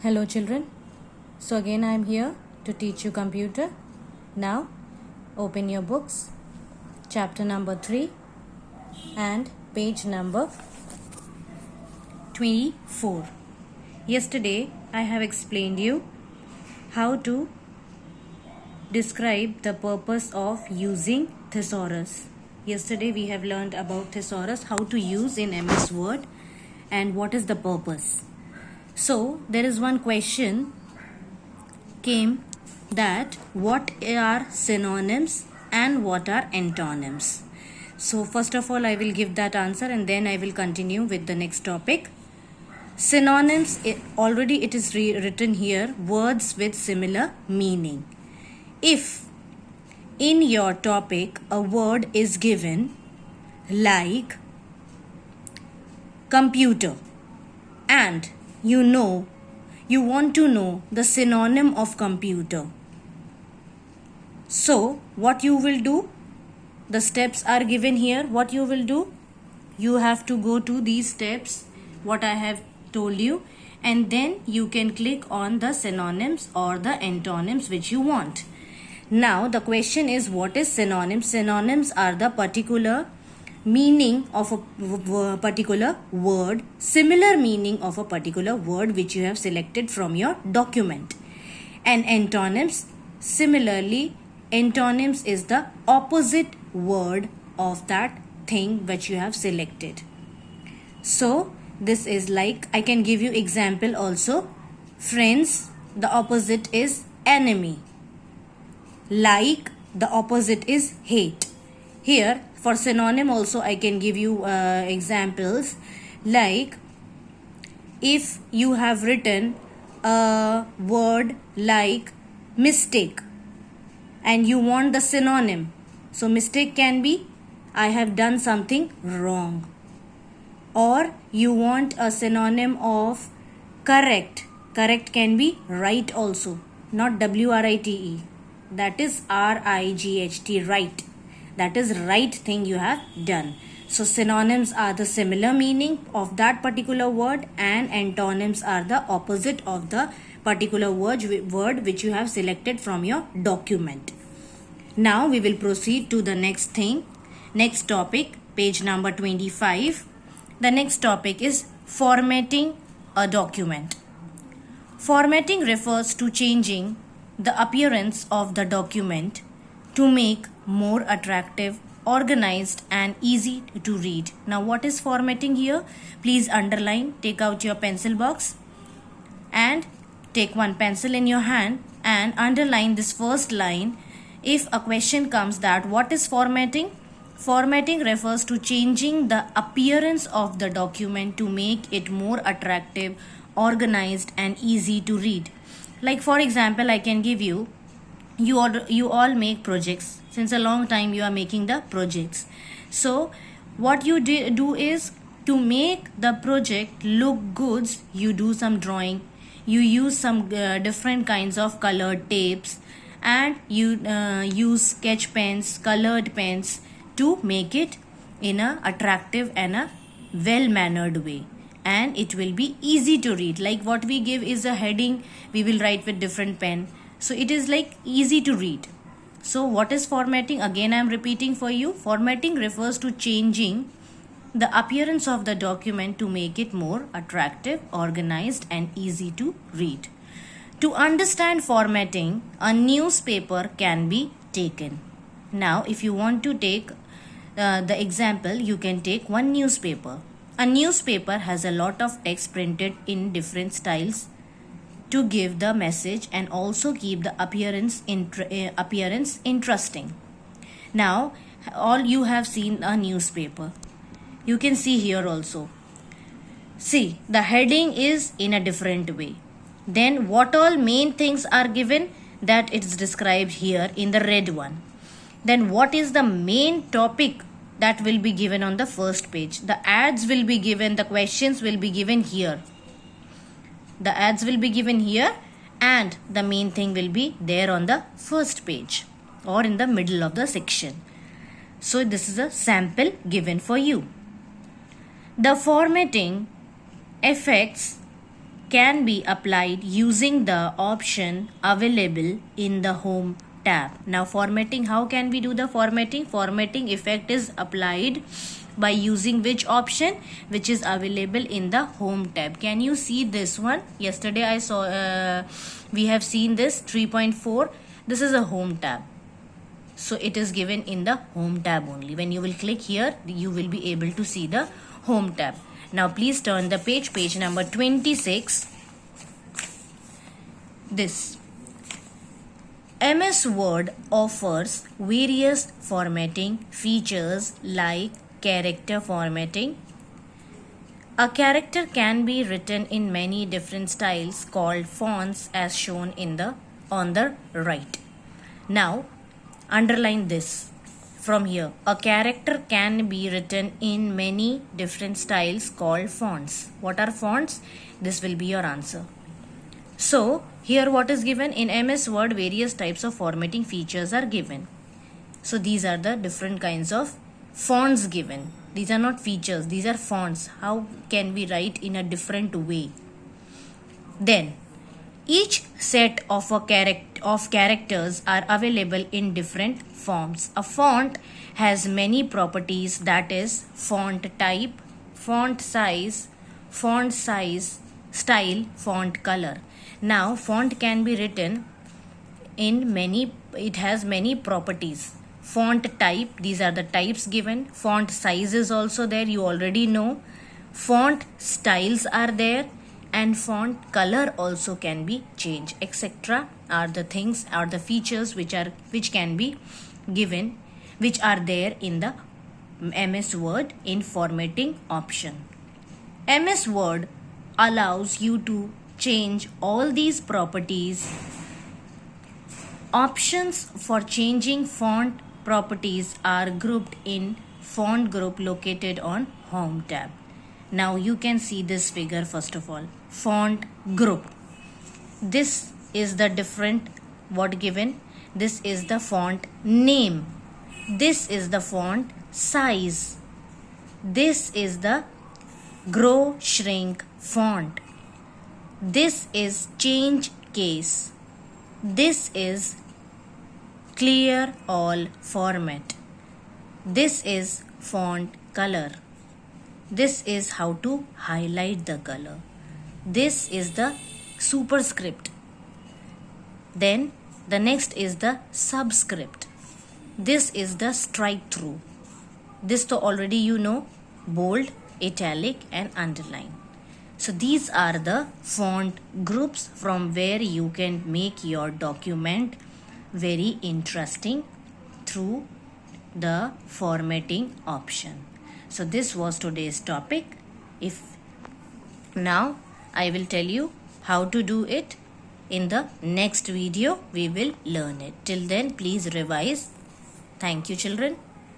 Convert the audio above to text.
Hello children. So again I am here to teach you computer. Now open your books, chapter number 3 and page number 24. Yesterday I have explained you how to describe the purpose of using thesaurus. Yesterday we have learned about thesaurus, how to use in MS Word and what is the purpose. So there is one question came that what are synonyms and what are antonyms. So first of all I will give that answer and then I will continue with the next topic. Synonyms, already it is written here, words with similar meaning. If in your topic a word is given like computer and you want to know the synonym of computer. So what you will do, the steps are given here. What you will do, you have to go to these steps what I have told you, and then you can click on the synonyms or the antonyms which you want. Now the question is, what is synonyms? Synonyms are the particular meaning of a particular word, similar meaning of a particular word which you have selected from your document. And antonyms, similarly, antonyms is the opposite word of that thing which you have selected. So this is like, I can give you example also. Friends, the opposite is enemy. Like, the opposite is hate. Here for synonym also I can give you examples, like if you have written a word like mistake and you want the synonym. So mistake can be I have done something wrong, or you want a synonym of correct. Correct can be right also, not WRITE, that is RIGHT, right. That is right thing you have done. So synonyms are the similar meaning of that particular word and antonyms are the opposite of the particular word which you have selected from your document. Now we will proceed to the next thing, next topic, page number 25. The next topic is formatting a document. Formatting refers to changing the appearance of the document to make more attractive, organized and easy to read. Now what is formatting here? Please underline, take out your pencil box and take one pencil in your hand and underline this first line. If a question comes that what is formatting? Formatting refers to changing the appearance of the document to make it more attractive, organized and easy to read. Like for example, I can give you, you all make projects. Since a long time you are making the projects. So what you do is, to make the project look good, you do some drawing, you use some different kinds of colored tapes and you use sketch pens, colored pens to make it in a attractive and a well-mannered way, and it will be easy to read. Like what we give is a heading, we will write with different pen, so it is like easy to read. So what is formatting? Again I am repeating for you. Formatting refers to changing the appearance of the document to make it more attractive, organized and easy to read. To understand formatting, a newspaper can be taken. Now if you want to take the example, you can take one newspaper. A newspaper has a lot of text printed in different styles to give the message and also keep the appearance interesting. Now all you have seen a newspaper. You can see here also. See, the heading is in a different way. Then what all main things are given, that it's described here in the red one. Then what is the main topic that will be given on the first page. The ads will be given, the questions will be given here. The ads will be given here and the main thing will be there on the first page or in the middle of the section. So this is a sample given for you. The formatting affects can be applied using the option available in the Home tab. Now formatting, how can we do the formatting? Formatting effect is applied by using which option? Which is available in the Home tab. Can you see this one? Yesterday I saw, we have seen this 3.4. This is a Home tab. So it is given in the Home tab only. When you will click here, you will be able to see the Home tab. Now please turn the page number 26. This MS Word offers various formatting features like character formatting. A character can be written in many different styles called fonts as shown on the right. Now underline this from here. A character can be written in many different styles called fonts. What are fonts? This will be your answer. So here what is given in MS Word, various types of formatting features are given. So these are the different kinds of fonts given. These are not features, these are fonts. How can we write in a different way? Then each set of characters are available in different forms. A font has many properties, that is font type, font size, style, font color. Now font can be written in it has many properties. Font type, these are the types given. Font size is also there, you already know. Font styles are there, and font color also can be changed, etc. are the things, are the features which can be given, which are there in the MS Word in formatting option. MS Word allows you to change all these properties. Options for changing font properties are grouped in font group located on Home tab. Now you can see this figure. First of all, font group. This is the different what given. This is the font name. This is the font size. This is the grow shrink font. This is change case. This is clear all format. This is font color. This is how to highlight the color. This is the superscript. Then the next is the subscript. This is the strike through. This to already you know, bold, italic and underline. So these are the font groups from where you can make your document very interesting through the formatting option. So this was today's topic. Now I will tell you how to do it. In the next video we will learn it. Till then please revise. Thank you children.